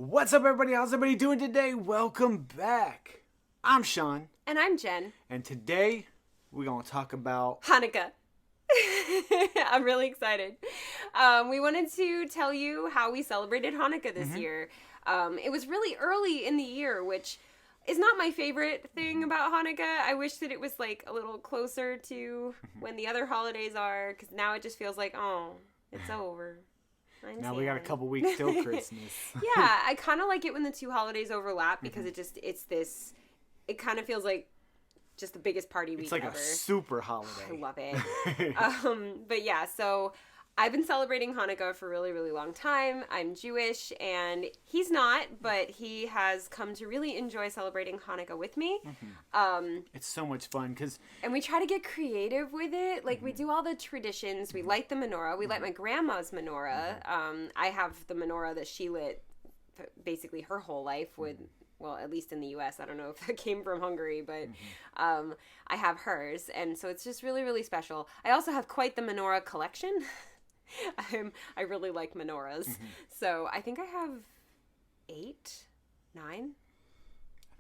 What's up, everybody? How's everybody doing today? Welcome back. I'm Sean. And I'm Jen. And today, we're going to talk about Hanukkah. I'm really excited. We wanted to tell you how we celebrated Hanukkah this year. It was really early in the year, which is not my favorite thing about Hanukkah. I wish that it was like a little closer to when the other holidays are, because now it just feels like, oh, it's over. Now we got a couple weeks till Christmas. Yeah, I kind of like it when the two holidays overlap because it kind of feels like just the biggest party week ever. It's like a super holiday. I love it. But yeah, so I've been celebrating Hanukkah for a really, really long time. I'm Jewish, and he's not, but he has come to really enjoy celebrating Hanukkah with me. It's so much fun and we try to get creative with it. Like, we do all the traditions. We light the menorah. We light my grandma's menorah. I have the menorah that she lit basically her whole life with, well, at least in the U.S. I don't know if that came from Hungary, but I have hers. And so it's just really, really special. I also have quite the menorah collection. I really like menorahs. So I think I have 8, 9. I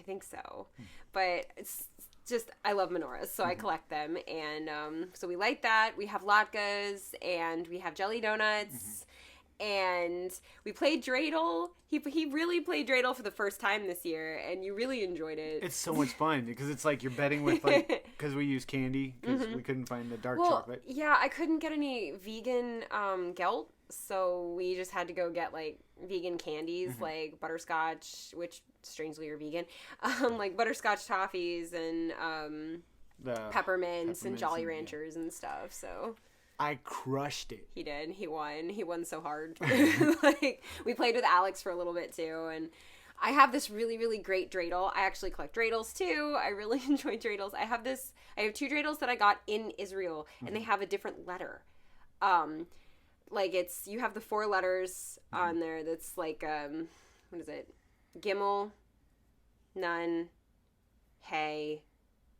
think so. But it's just, I love menorahs, so I collect them. And so we light that. We have latkes, and we have jelly donuts. And we played dreidel. He really played dreidel for the first time this year, and you really enjoyed it. It's so much fun because it's like you're betting with, like, because we use candy because we couldn't find the dark chocolate. Yeah, I couldn't get any vegan gelt, so we just had to go get like vegan candies like butterscotch, which strangely are vegan, like butterscotch toffees and The peppermints and Jolly Ranchers and stuff. So I crushed it. he did. He won so hard. Like, we played with Alex for a little bit too, and I have this really, really great dreidel. I actually collect dreidels too. I really enjoy dreidels. I have 2 dreidels that I got in Israel, and they have a different letter. Like, you have the 4 letters on there that's like, what is it? Gimel, Nun, Hey,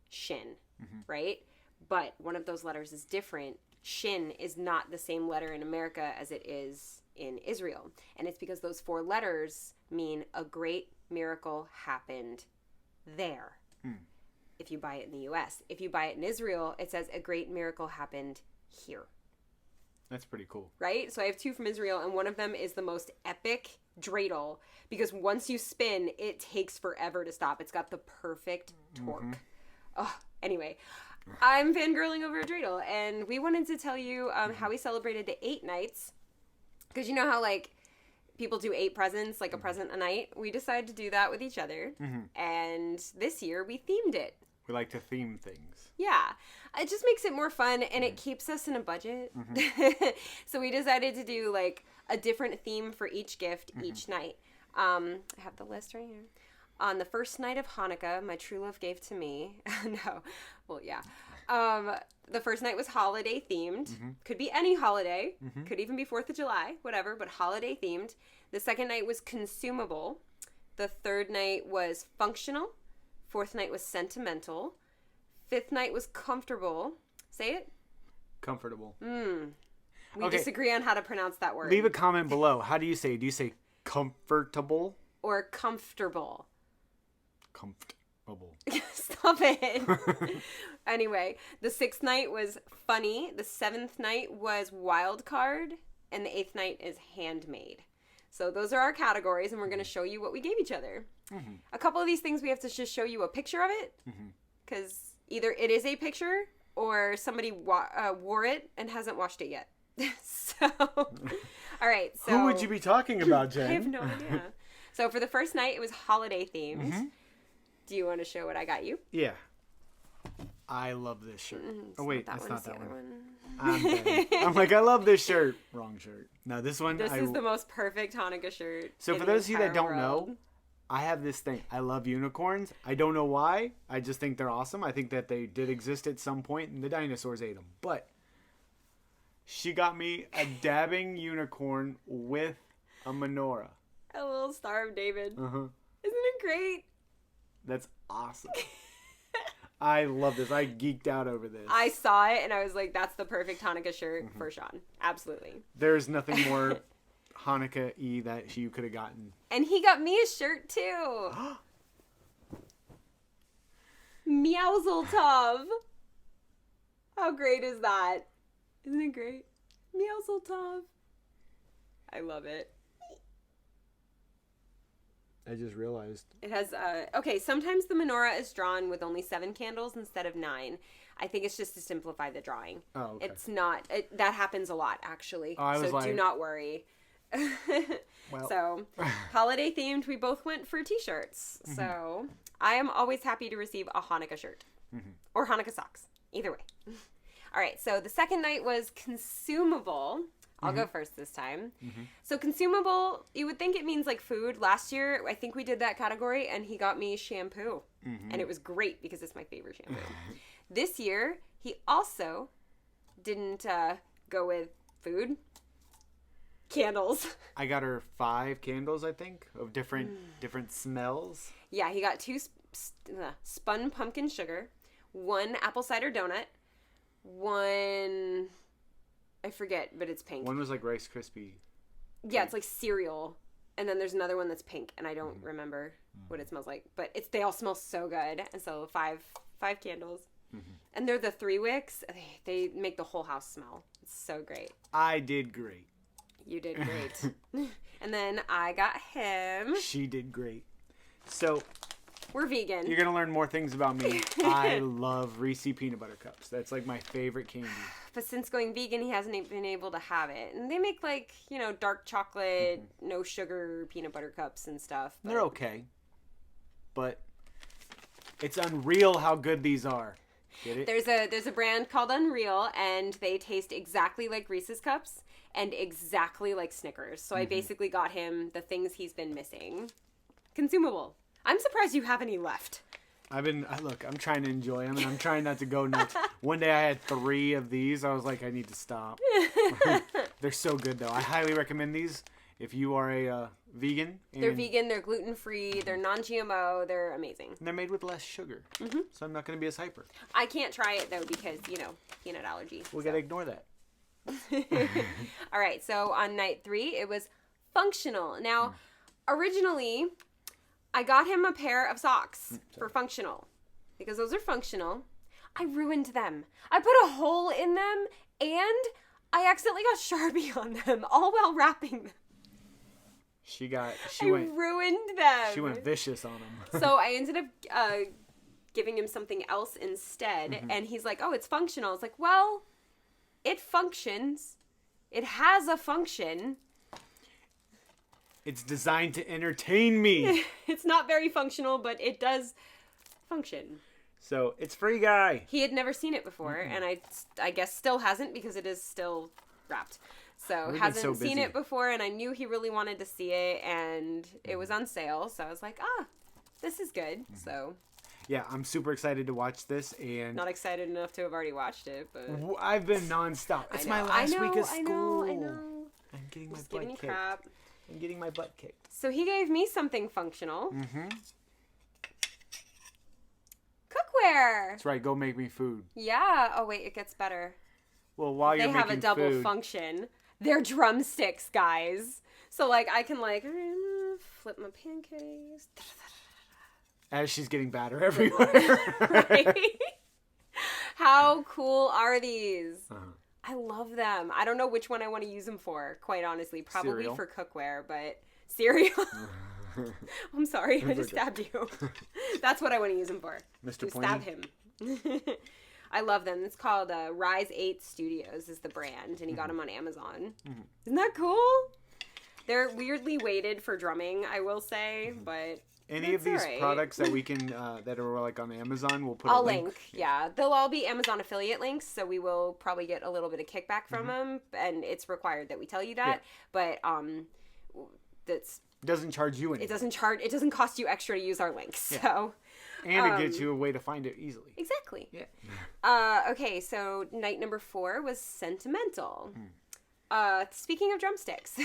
Shin, right? But one of those letters is different. Shin is not the same letter in America as it is in Israel. And it's because those 4 letters mean a great miracle happened there. If you buy it in the U.S. If you buy it in Israel, it says a great miracle happened here. That's pretty cool. Right? So I have 2 from Israel, and one of them is the most epic dreidel because once you spin, it takes forever to stop. It's got the perfect torque. Oh, anyway, I'm fangirling over a dreidel, and we wanted to tell you how we celebrated the 8 nights, because you know how, like, people do 8 presents, like a present a night? We decided to do that with each other, and this year we themed it. We like to theme things. Yeah. It just makes it more fun, and it keeps us in a budget. So we decided to do, like, a different theme for each gift each night. I have the list right here. On the first night of Hanukkah, my true love gave to me. No. Well, yeah. The first night was holiday themed. Could be any holiday. Could even be 4th of July, whatever, but holiday themed. The second night was consumable. The third night was functional. 4th night was sentimental. 5th night was comfortable. Say it? Comfortable. We disagree on how to pronounce that word. Leave a comment below. How do you say it? Do you say comfortable? Or comfortable? Comfortable. Stop it. Anyway, the 6th night was funny. The 7th night was wild card. And the 8th night is handmade. So those are our categories, and we're going to show you what we gave each other. A couple of these things we have to just show you a picture of it, because either it is a picture or somebody wore it and hasn't washed it yet. So, all right. So who would you be talking about, Jen? I have no idea. So for the first night, it was holiday themed. Do you want to show what I got you? Yeah. I love this shirt. Oh, wait, that's not that one. I'm like, I love this shirt. Wrong shirt. No, this one. This is the most perfect Hanukkah shirt. So for those of you that don't know, I have this thing. I love unicorns. I don't know why. I just think they're awesome. I think that they did exist at some point and the dinosaurs ate them. But she got me a dabbing unicorn with a menorah. A little Star of David. Isn't it great? That's awesome. I love this. I geeked out over this. I saw it and I was like, that's the perfect Hanukkah shirt for Sean. Absolutely. There's nothing more Hanukkah-y that you could have gotten. And he got me a shirt too. Meowseltov. How great is that? Isn't it great? Meowseltov. I love it. I just realized. It has, okay, sometimes the menorah is drawn with only 7 candles instead of 9. I think it's just to simplify the drawing. Oh, okay. It's not, that happens a lot, actually. Do not worry. Well. So, holiday themed, we both went for t-shirts. Mm-hmm. So, I am always happy to receive a Hanukkah shirt. Mm-hmm. Or Hanukkah socks. Either way. All right, so the second night was Consumable. I'll go first this time. Mm-hmm. So Consumable, you would think it means like food. Last year, I think we did that category, and he got me shampoo. Mm-hmm. And it was great because it's my favorite shampoo. This year, he also didn't go with food. Candles. I got her 5 candles, I think, of different smells. Yeah, he got 2 spun pumpkin sugar, 1 apple cider donut, 1... I forget, but it's pink. One was like Rice Krispie. Yeah, it's like cereal. And then there's another one that's pink, and I don't remember what it smells like. But they all smell so good. And so 5 candles. Mm-hmm. And they're the 3 wicks. They make the whole house smell. It's so great. I did great. You did great. And then I got him. She did great. So... We're vegan. You're going to learn more things about me. I love Reese peanut butter cups. That's like my favorite candy. But since going vegan, he hasn't been able to have it. And they make like, dark chocolate, no sugar peanut butter cups and stuff. But... They're okay. But it's unreal how good these are. Get it? There's a brand called Unreal, and they taste exactly like Reese's Cups and exactly like Snickers. So I basically got him the things he's been missing. Consumable. I'm surprised you have any left. Look, I'm trying to enjoy them, and I'm trying not to go nuts. One day I had 3 of these. I was like, I need to stop. They're so good, though. I highly recommend these if you are a vegan. They're vegan, they're gluten-free, they're non-GMO, they're amazing. And they're made with less sugar, so I'm not going to be as hyper. I can't try it, though, because, peanut allergy. We got to ignore that. All right, so on night 3, it was functional. Now, originally... I got him a pair of socks for functional because those are functional. I ruined them. I put a hole in them and I accidentally got Sharpie on them all while wrapping them. I ruined them. She went vicious on them. So I ended up giving him something else instead. And he's like, oh, it's functional. It's like, well, it functions. It has a function. It's designed to entertain me. It's not very functional, but it does function. So, it's Free Guy. He had never seen it before, and I guess still hasn't because it is still wrapped. So, hasn't seen it before, and I knew he really wanted to see it, and it was on sale. So, I was like, this is good. So... Yeah, I'm super excited to watch this, and... Not excited enough to have already watched it, but... I've been nonstop. It's my last week of school. I know. I'm getting my butt kicked. Crap. I'm getting my butt kicked. So he gave me something functional. Cookware. That's right. Go make me food. Yeah. Oh, wait. It gets better. Well, while you're making food... They have a double function. They're drumsticks, guys. So, I can, flip my pancakes. As she's getting batter everywhere. Right? How cool are these? I love them. I don't know which one I want to use them for, quite honestly. Probably cereal. For cookware, but cereal. I'm sorry, I just stabbed you. That's what I want to use them for. Mr. Pointy. Stab him. I love them. It's called Rise 8 Studios is the brand, and he got them on Amazon. Isn't that cool? They're weirdly weighted for drumming, I will say, but... Any of these products that we can, that are on Amazon, we'll put I'll a link. Yeah. They'll all be Amazon affiliate links, so we will probably get a little bit of kickback from them, and it's required that we tell you that. Yeah. But, that's... It doesn't charge you anything. It doesn't cost you extra to use our links, so... And it gets you a way to find it easily. Exactly. Yeah. Okay, so night number 4 was Sentimental. Speaking of drumsticks,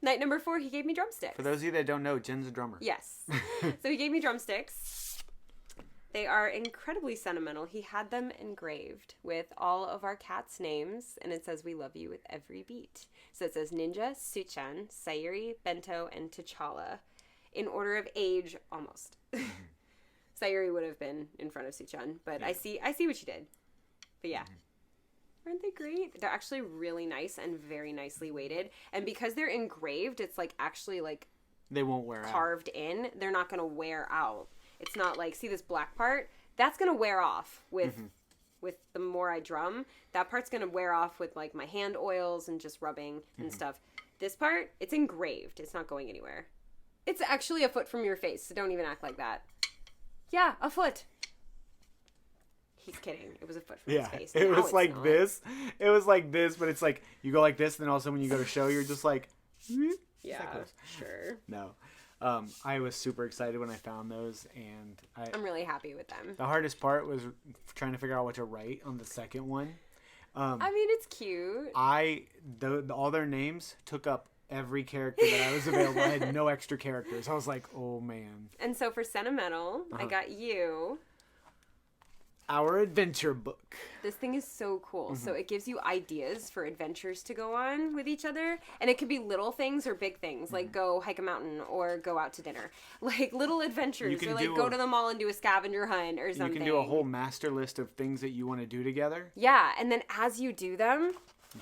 night number 4, he gave me drumsticks. For those of you that don't know, Jen's a drummer. Yes. So he gave me drumsticks. They are incredibly sentimental. He had them engraved with all of our cats' names, and it says, "We love you with every beat." So it says Ninja, Suchan, Sayuri, Bento, and T'Challa. In order of age, almost. Sayuri would have been in front of Suchan, but yeah. I see what you did. But yeah. Aren't they great? They're actually really nice and very nicely weighted. And because they're engraved, it's like actually like they won't wear carved in. They're not going to wear out. It's not like, see this black part? That's going to wear off with the more I drum. That part's going to wear off with like my hand oils and just rubbing and stuff. This part, it's engraved. It's not going anywhere. It's actually a foot from your face, so don't even act like that. Yeah, a foot. He's kidding. It was a foot from his face. It was like not. This. It was like this, but it's like you go like this, and then all of a sudden when you go to show, you're just like, yeah, sure. No. I was super excited when I found those, and I'm really happy with them. The hardest part was trying to figure out what to write on the second one. I mean, it's cute. All their names took up every character that I was available. I had no extra characters. I was like, oh man. And so for Sentimental, I got you our adventure book. This thing is so cool. So it gives you ideas for adventures to go on with each other. And it could be little things or big things, like go hike a mountain or go out to dinner. Like little adventures, or like go to the mall and do a scavenger hunt or something. You can do a whole master list of things that you want to do together. Yeah, and then as you do them,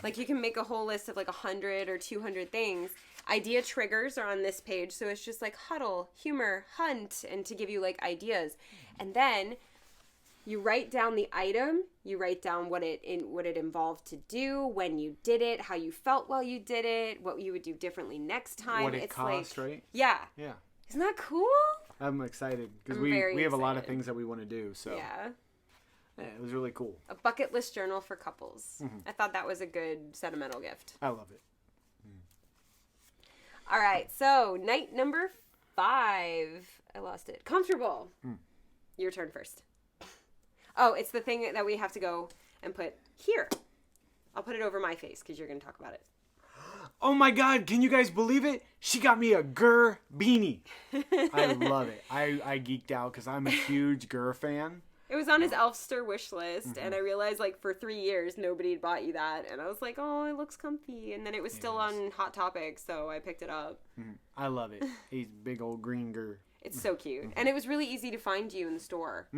like you can make a whole list of like 100 or 200 things. Idea triggers are on this page. So it's just like huddle, humor, hunt, and to give you like ideas. And then you write down the item, you write down what it involved to do, when you did it, how you felt while you did it, what you would do differently next time. What it cost, like, right? Yeah. Yeah. Isn't that cool? I'm excited because we have a lot of things that we want to do. So yeah, it was really cool. A bucket list journal for couples. I thought that was a good sentimental gift. I love it. All right, so night number 5. I lost it. Comfortable. Your turn first. Oh, it's the thing that we have to go and put here. I'll put it over my face because you're going to talk about it. Oh my God, can you guys believe it? She got me a Gurr beanie. I love it. I geeked out because I'm a huge Gurr fan. It was on his Elfster wish list, and I realized like for 3 years nobody had bought you that, and I was like, oh, it looks comfy, and then it was still on Hot Topic, so I picked it up. I love it. He's big old green Gurr. It's so cute. And it was really easy to find you in the store.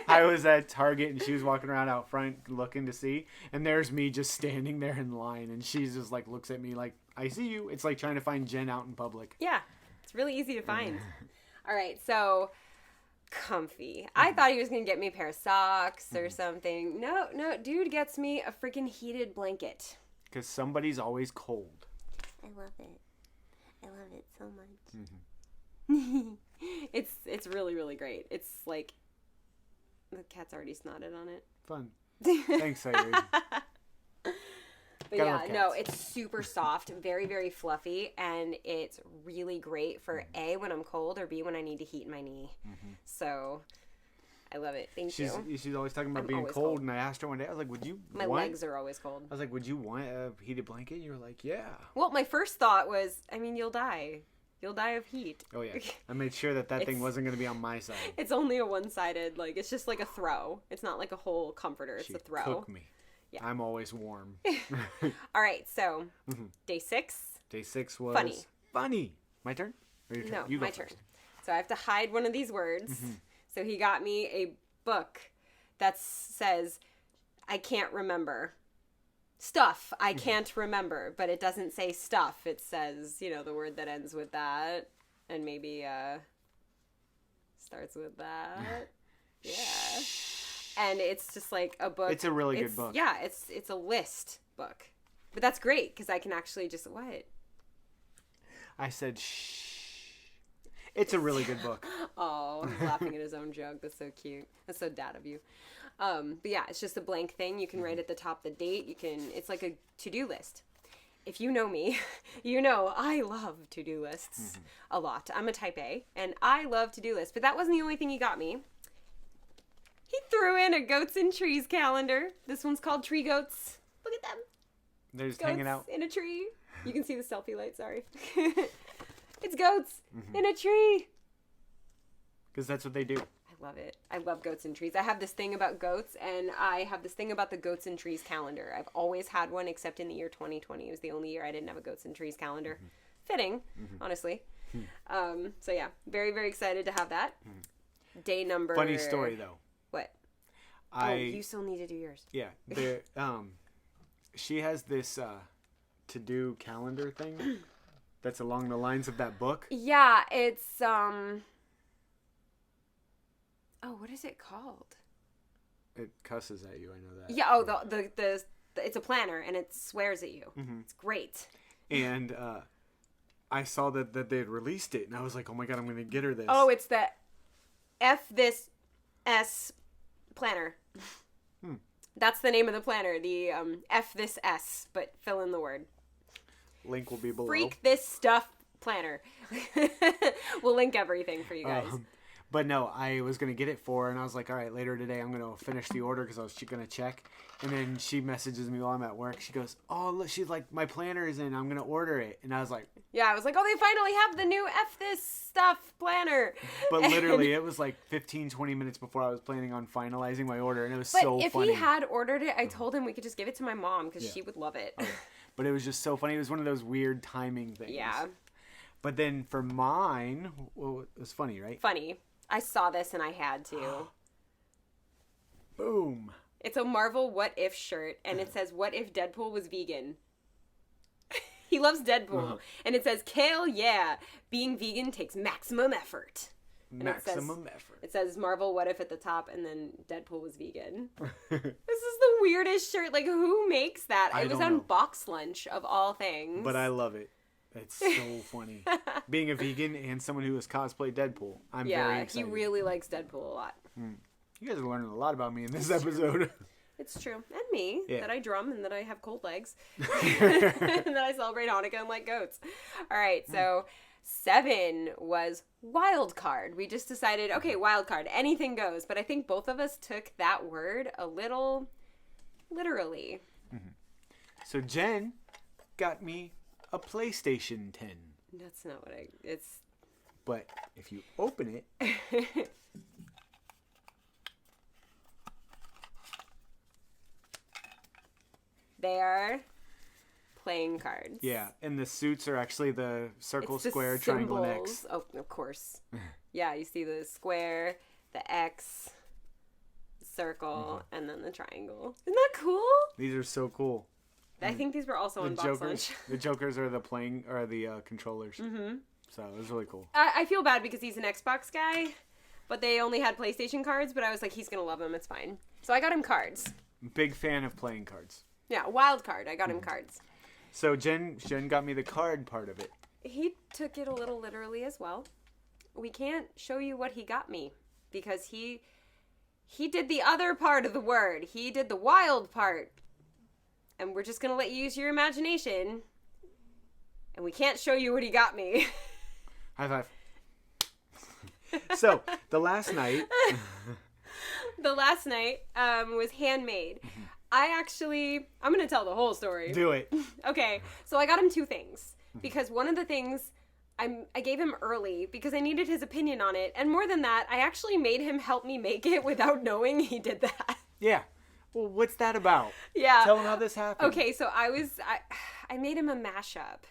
I was at Target and she was walking around out front looking to see. And there's me just standing there in line. And she just like looks at me like, I see you. It's like trying to find Jen out in public. Yeah. It's really easy to find. All right. So comfy. I thought he was going to get me a pair of socks or something. No. Dude gets me a freaking heated blanket. Because somebody's always cold. I love it. I love it so much. It's really, really great. It's like the cat's already snotted on it. Fun. Thanks, Sayuri. But yeah, no, it's super soft, very, very fluffy, and it's really great for A, when I'm cold, or B, when I need to heat my knee. So I love it. Thank you. She's always talking about being cold, and I asked her one day, I was like, would you My legs are always cold. I was like, would you want a heated blanket? You were like, yeah. Well, my first thought was, I mean, you'll die. You'll die of heat. Oh, yeah. I made sure that thing wasn't going to be on my side. It's only a one-sided, like, it's just like a throw. It's not like a whole comforter. It's a throw. Cook me. Yeah. I'm always warm. All right, so day 6. Day 6 was... Funny. My turn? Or your turn? No, you go my first. turn. So I have to hide one of these words. So he got me a book that says, I can't remember. Stuff I can't remember, but it doesn't say stuff. It says, the word that ends with that, and maybe starts with that. Yeah. And it's just like a book. It's a really good book. Yeah, it's a list book. But that's great because I can actually just what? I said shh. It's a really good book. Oh, he's laughing at his own joke. That's so cute. That's so dad of you. But yeah, it's just a blank thing. You can write at the top the date. It's like a to-do list. If you know me, you know I love to-do lists a lot. I'm a type A, and I love to-do lists. But that wasn't the only thing he got me. He threw in a Goats and Trees calendar. This one's called Tree Goats. Look at them. They're just goats hanging out. In a tree. You can see the selfie light, sorry. It's goats in a tree. Because that's what they do. love it. I love goats and trees. I have this thing about goats, and I have this thing about the goats and trees calendar. I've always had one, except in the year 2020. It was the only year I didn't have a goats and trees calendar. Fitting, honestly. So yeah, very, very excited to have that. Day number... Funny story, though. What? You still need to do yours. Yeah. She has this to-do calendar thing that's along the lines of that book. Yeah, it's... Oh, what is it called? It cusses at you, I know that. Yeah, it's a planner, and it swears at you. It's great. And I saw that they had released it, and I was like, oh my god, I'm going to get her this. Oh, it's the F This S planner. That's the name of the planner, the F This S, but fill in the word. Link will be below. Freak This Stuff planner. We'll link everything for you guys. But no, I was going to get it for her, and I was like, all right, later today I'm going to finish the order because I was going to check. And then she messages me while I'm at work. She goes, oh, look, she's like, my planner is in. I'm going to order it. And I was like... Yeah, I was like, oh, they finally have the new F This Stuff planner. But literally, it was like 15, 20 minutes before I was planning on finalizing my order, and it was so funny. But if he had ordered it, I told him we could just give it to my mom because she would love it. Okay. But it was just so funny. It was one of those weird timing things. Yeah. But then for mine, well, it was funny, right? Funny. I saw this and I had to. Boom. It's a Marvel What If shirt, and it says, what if Deadpool was vegan? He loves Deadpool. And it says, kale, yeah. Being vegan takes maximum effort. And Maximum effort. It says Marvel What If at the top, and then Deadpool was vegan. This is the weirdest shirt. Like, who makes that? It was on Box Lunch, of all things. But I love it. It's so funny. Being a vegan and someone who has cosplayed Deadpool. I'm very excited. Yeah, he really likes Deadpool a lot. You guys are learning a lot about me in this episode. It's true. And me. Yeah. That I drum and that I have cold legs. And that I celebrate Hanukkah and like goats. All right, so 7 was wild card. We just decided, okay, wild card. Anything goes. But I think both of us took that word a little literally. So Jen got me a PlayStation 10. That's not what it's... But if you open it... They are playing cards. Yeah, and the suits are actually the circle, square, triangle, and X. Oh, of course. Yeah, you see the square, the X, circle, and then the triangle. Isn't that cool? These are so cool. I think these were also on Box Lunch. The Jokers are the controllers. So it was really cool. I feel bad because he's an Xbox guy, but they only had PlayStation cards, but I was like, he's going to love them. It's fine. So I got him cards. Big fan of playing cards. Yeah, wild card. I got him cards. So Jen got me the card part of it. He took it a little literally as well. We can't show you what he got me because he did the other part of the word. He did the wild part. And we're just going to let you use your imagination. And we can't show you what he got me. High five. So, the last night was handmade. I'm going to tell the whole story. Do it. Okay, so I got him 2 things. Because one of the things I gave him early because I needed his opinion on it. And more than that, I actually made him help me make it without knowing he did that. Yeah. Well, what's that about? Yeah. Tell him how this happened. Okay, so I made him a mashup.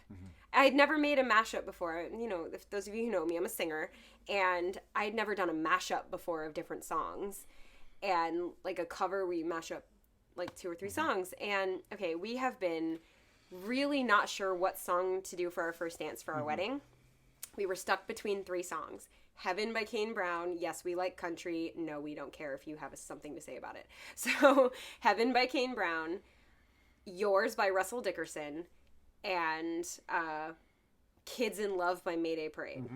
I had never made a mashup before. You know, if those of you who know me, I'm a singer. And I had never done a mashup before of different songs. And like a cover where you mash up like 2 or 3 songs. And okay, we have been really not sure what song to do for our first dance for our wedding. We were stuck between 3 songs. Heaven by Kane Brown. Yes, we like country. No, we don't care if you have something to say about it. So Heaven by Kane Brown, Yours by Russell Dickerson, and Kids in Love by Mayday Parade.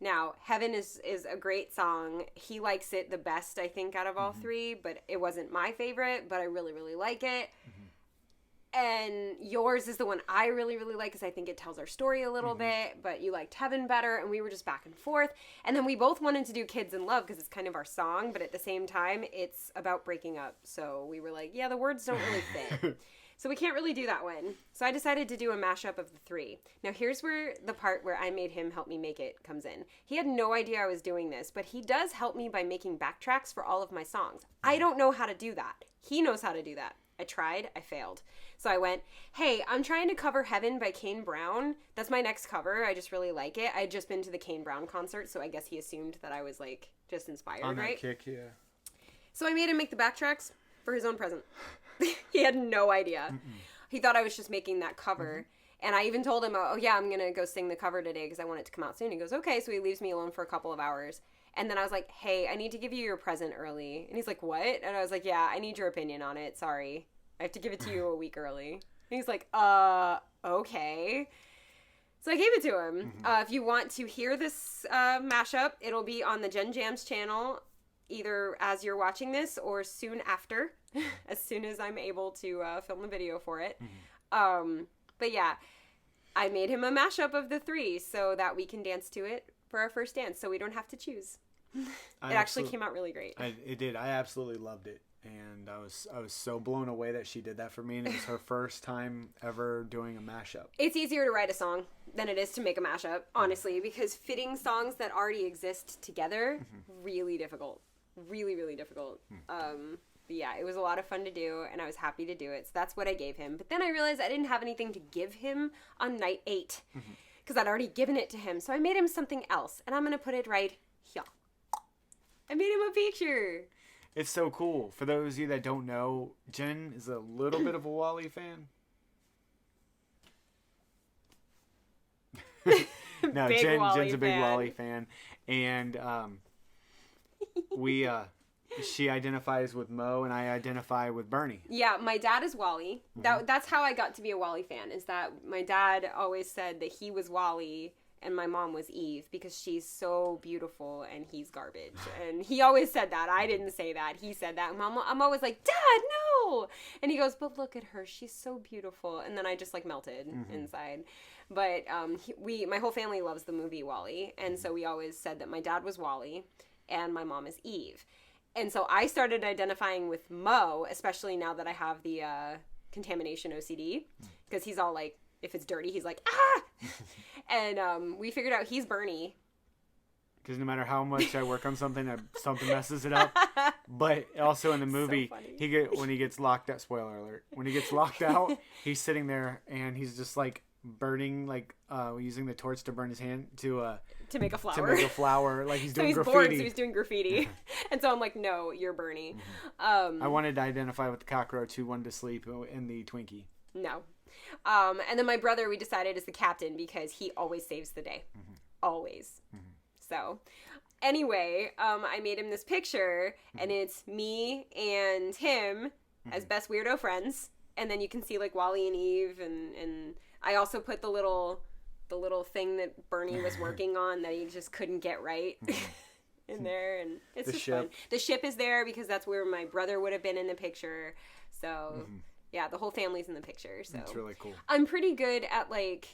Now, Heaven is a great song. He likes it the best, I think, out of all 3, but it wasn't my favorite, but I really, really like it. And Yours is the one I really, really like because I think it tells our story a little bit, but you liked Heaven better, and we were just back and forth. And then we both wanted to do Kids in Love because it's kind of our song, but at the same time, it's about breaking up. So we were like, yeah, the words don't really fit. So we can't really do that one. So I decided to do a mashup of the 3. Now here's where the part where I made him help me make it comes in. He had no idea I was doing this, but he does help me by making backtracks for all of my songs. I don't know how to do that. He knows how to do that. I tried, I failed. So I went, hey, I'm trying to cover Heaven by Kane Brown. That's my next cover. I just really like it. I had just been to the Kane Brown concert, so I guess he assumed that I was like just inspired, on that right? kick, yeah. So I made him make the backtracks for his own present. He had no idea. He thought I was just making that cover. And I even told him, oh yeah, I'm going to go sing the cover today because I want it to come out soon. He goes, okay. So he leaves me alone for a couple of hours. And then I was like, hey, I need to give you your present early. And he's like, what? And I was like, yeah, I need your opinion on it. Sorry. I have to give it to you a week early. And he's like, okay. So I gave it to him. If you want to hear this mashup, it'll be on the Jen Jams channel, either as you're watching this or soon after, as soon as I'm able to film a video for it. But yeah, I made him a mashup of the 3 so that we can dance to it for our first dance, so we don't have to choose. It actually came out really great. It did. I absolutely loved it. And I was so blown away that she did that for me, and it was her first time ever doing a mashup. It's easier to write a song than it is to make a mashup, honestly, because fitting songs that already exist together, really difficult. Really, really difficult. But yeah, it was a lot of fun to do, and I was happy to do it. So that's what I gave him. But then I realized I didn't have anything to give him on night 8, because I'd already given it to him. So I made him something else, and I'm going to put it right here. I made him a picture. It's so cool. For those of you that don't know, Jen is a little bit of a Wally fan. No, Jen's a big Wally fan. And she identifies with Mo, and I identify with Bernie. Yeah, my dad is Wally. That's how I got to be a Wally fan, is that my dad always said that he was Wally and my mom was Eve because she's so beautiful and he's garbage. And he always said that. I didn't say that. He said that. I'm always like, Dad, no! And he goes, but look at her. She's so beautiful. And then I just like melted inside. But my whole family loves the movie Wall-E. And so we always said that my dad was Wally and my mom is Eve. And so I started identifying with Mo, especially now that I have the contamination OCD, because he's all like, if it's dirty, he's like, ah! And we figured out he's Bernie. Because no matter how much I work on something, something messes it up. But also in the movie, so when he gets locked out, spoiler alert, when he gets locked out, he's sitting there and he's just like burning, like using the torch to burn his hand to make a flower. To make a flower, like he's doing graffiti. Bored, so he's doing graffiti. And so I'm like, no, you're Bernie. I wanted to identify with the cockroach who wanted to sleep in the Twinkie. No. And then my brother, we decided, is the captain because he always saves the day. Always. So anyway, I made him this picture, and it's me and him as best weirdo friends. And then you can see like Wally and Eve, and I also put the little thing that Bernie was working on that he just couldn't get right in there, and it's just fun. The ship is there because that's where my brother would have been in the picture. So yeah, the whole family's in the picture. So it's really cool. I'm pretty good at like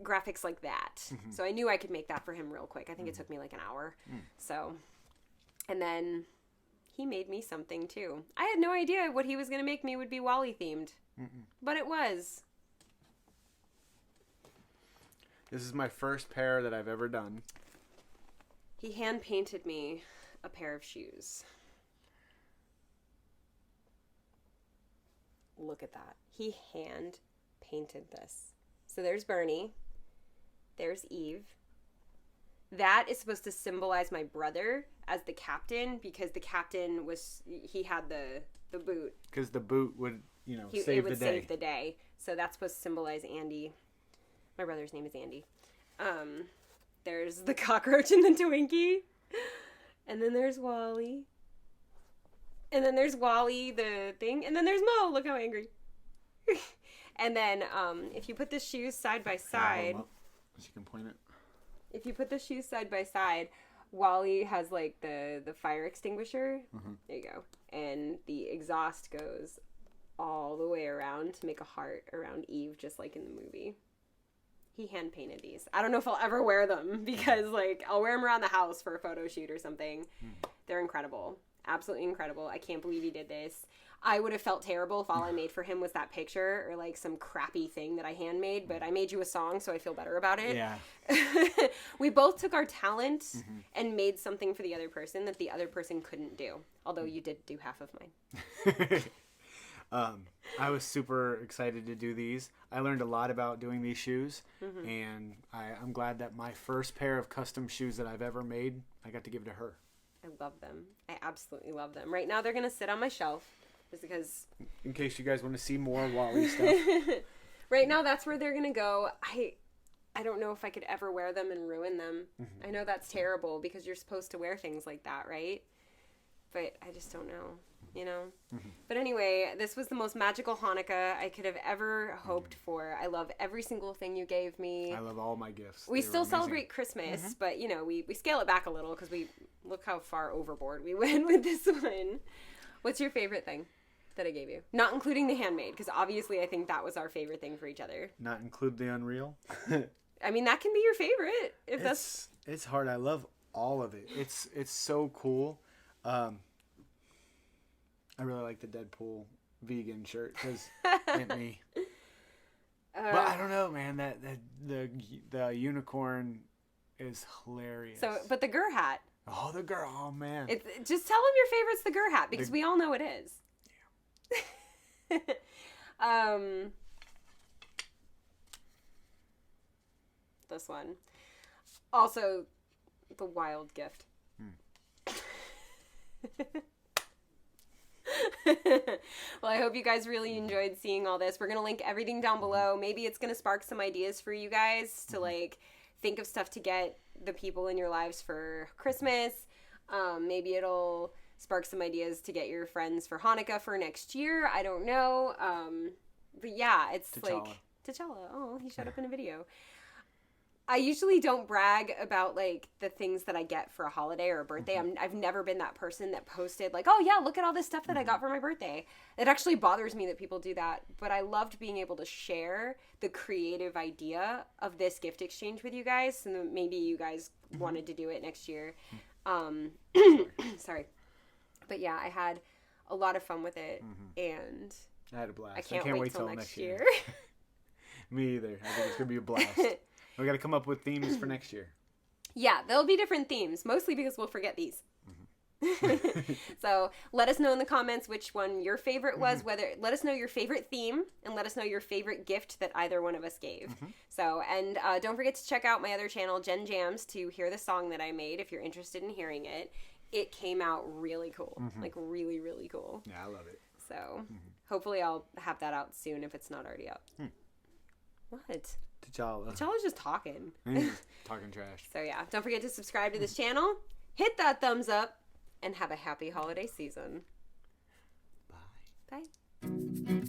graphics like that. So I knew I could make that for him real quick. I think it took me like an hour. So, and then he made me something too. I had no idea what he was going to make me would be Wally themed, but it was. This is my first pair that I've ever done. He hand painted me a pair of shoes. Look at that. He hand painted this. So there's Bernie. There's Eve. That is supposed to symbolize my brother as the captain, because the captain he had the boot. Because the boot would, save the day. So that's supposed to symbolize Andy. My brother's name is Andy. There's the cockroach and the Twinkie. And then there's Wally. And then there's Wally, the thing. And then there's Mo. Look how angry. And then if you put the shoes side by side. So you can point it. If you put the shoes side by side, Wally has like the fire extinguisher. There you go. And the exhaust goes all the way around to make a heart around Eve, just like in the movie. He hand painted these. I don't know if I'll ever wear them because like I'll wear them around the house for a photo shoot or something. They're incredible. Absolutely incredible. I can't believe he did this. I would have felt terrible if all I made for him was that picture or like some crappy thing that I handmade, but I made you a song, so I feel better about it. Yeah. We both took our talent and made something for the other person that the other person couldn't do. Although you did do half of mine. I was super excited to do these. I learned a lot about doing these shoes, and I'm glad that my first pair of custom shoes that I've ever made, I got to give to her. I love them. I absolutely love them. Right now they're going to sit on my shelf just because... In case you guys want to see more Wally stuff. Right now that's where they're going to go. I don't know if I could ever wear them and ruin them. I know that's terrible because you're supposed to wear things like that, right? But I just don't know, you know? But anyway, this was the most magical Hanukkah I could have ever hoped for. I love every single thing you gave me. I love all my gifts. We still celebrate Christmas, but, you know, we scale it back a little because we look how far overboard we went with this one. What's your favorite thing that I gave you? Not including the handmade, because obviously I think that was our favorite thing for each other. Not include the Unreal? I mean, that can be your favorite. If It's hard. I love all of it. It's so cool. I really like the Deadpool vegan shirt because it me. But I don't know, man. That the unicorn is hilarious. So, but the Gur hat. Oh, the girl. Oh man. Just tell them your favorite's the Gur hat because we all know it is. Yeah. This one. Also, the wild gift. Well, I hope you guys really enjoyed seeing all this. We're going to link everything down below. Maybe it's going to spark some ideas for you guys to like think of stuff to get the people in your lives for Christmas. Maybe it'll spark some ideas to get your friends for Hanukkah for next year. I don't know. But yeah, it's T'Challa. like T'Challa. Oh, he showed up in a video. I usually don't brag about, like, the things that I get for a holiday or a birthday. I've never been that person that posted, like, oh, yeah, look at all this stuff that I got for my birthday. It actually bothers me that people do that. But I loved being able to share the creative idea of this gift exchange with you guys. And maybe you guys wanted to do it next year. Sorry. But, yeah, I had a lot of fun with it. And I had a blast. I can't wait till next year. Me either. I think it's going to be a blast. We got to come up with themes for next year. Yeah, there'll be different themes, mostly because we'll forget these. So let us know in the comments which one your favorite was. Let us know your favorite theme, and let us know your favorite gift that either one of us gave. So, and don't forget to check out my other channel, Jen Jams, to hear the song that I made if you're interested in hearing it. It came out really cool, like really, really cool. Yeah, I love it. So hopefully I'll have that out soon if it's not already out. What? T'Challa. T'Challa's just talking. He's just talking trash. So yeah, don't forget to subscribe to this channel, hit that thumbs up, and have a happy holiday season. Bye. Bye.